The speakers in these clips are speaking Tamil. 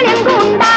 கண்கள் எங்கு உண்டா?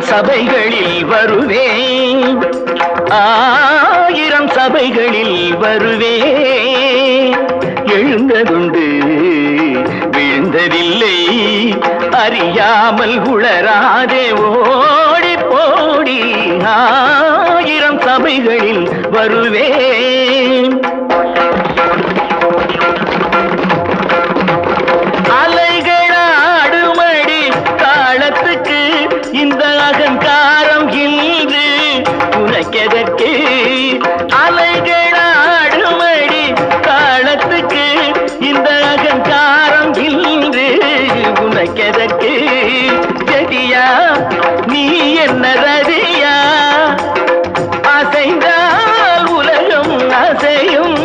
சபைகளில் வருவேன், ஆயிரம் சபைகளில் வருவேன். எழுந்ததுண்டு விழுந்ததில்லை, அறியாமல் உளராதே ஓடி போடி. ஆயிரம் சபைகளில் வருவேன். அலைகளாடுமடி தாளத்துக்கு இந்த அகங்காரம் இன்று உனக்கெதற்கு? அலைகளாடுமடி தாளத்துக்கு இந்த அகங்காரம் இன்று உனக்கெதற்கு? ஜதியா நீ என்ன ரதியா? அசைந்தால் உலகம் அசையும்.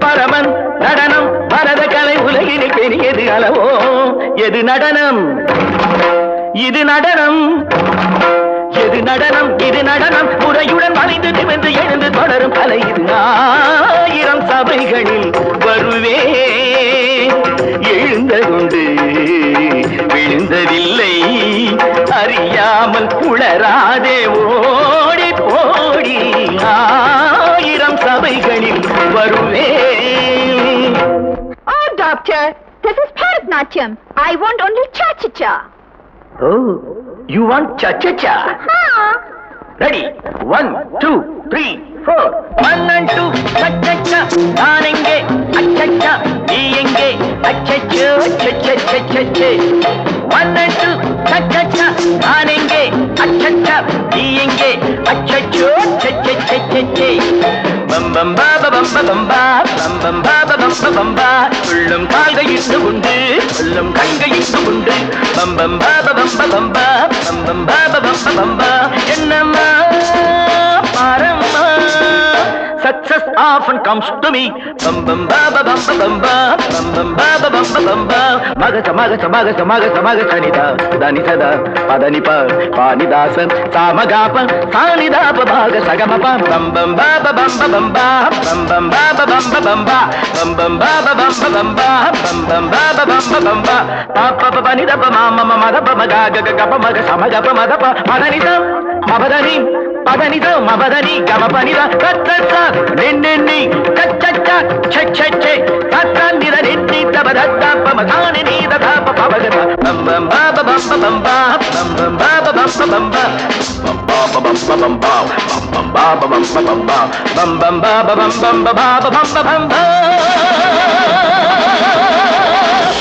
பரமன் நடனம் பரத கலை உலகில் பெரியது அளவோ. எது நடனம்? இது நடனம். எது நடனம்? இது நடனம். முறையுடன் வளைந்து நிமிர்ந்து எழுந்து தொடரும் கலை இது. ஆயிரம் சபைகளில் வருவே, எழுந்ததுண்டு விழுந்ததில்லை, அறியாமல் உளராதே ஓடி போடி. ஆயிரம் சபைகளில் வருவே. Oh, doctor, this is Bharatnatyam. I want only cha-cha-cha. Oh, you want cha-cha-cha? Ready? 1, 2, 3, 4. 1 and 2, cha-cha-cha. நான் எங்கே? அச்சச்சா. நீ எங்கே? அச்சச்சோ, cha-cha-cha-cha. 1 and 2, cha-cha-cha. நான் எங்கே? அச்சச்சா. நீ எங்கே? அச்சச்சோ, cha-cha-cha-cha. பம் பம் பா பம் பம் பா பம் பம் பா பம் பா. உள்ளம் கால்கள் இட்டு உண்டு, உள்ளம் கண்கள் இட்டு உண்டு. பம் பம் பா பம் பா பம் பம் பா பம் பா. என்னம்மா பாரம்மா, success often comes to me. Bum bum ba ba bum bum ba bum bum ba ba bum ba. Maga samaga samaga samaga samaga sanida dani sada padani pa pani dasan samaga pa sanida pa bhaga sagama pa. Bum bum ba ba bum bum ba bum bum ba ba bum ba bum bum ba ba bum ba bum bum ba ba bum ba. Pa pa pa pani da pa ma ma ma da pa ma ga ga ga pa ma ga samaga pa ma da pa padani da mabadani padani da mabadani gama pani da tatsa ninni cha-cha-cha che-che-che tatandira ninni tabadda pamadani ni da pa pa pa bam bam ba ba bam bam ba bam bam ba ba bam bam ba bam ba ba bam bam ba bam ba ba bam bam ba bam bam ba ba bam bam ba ba bam bam ba.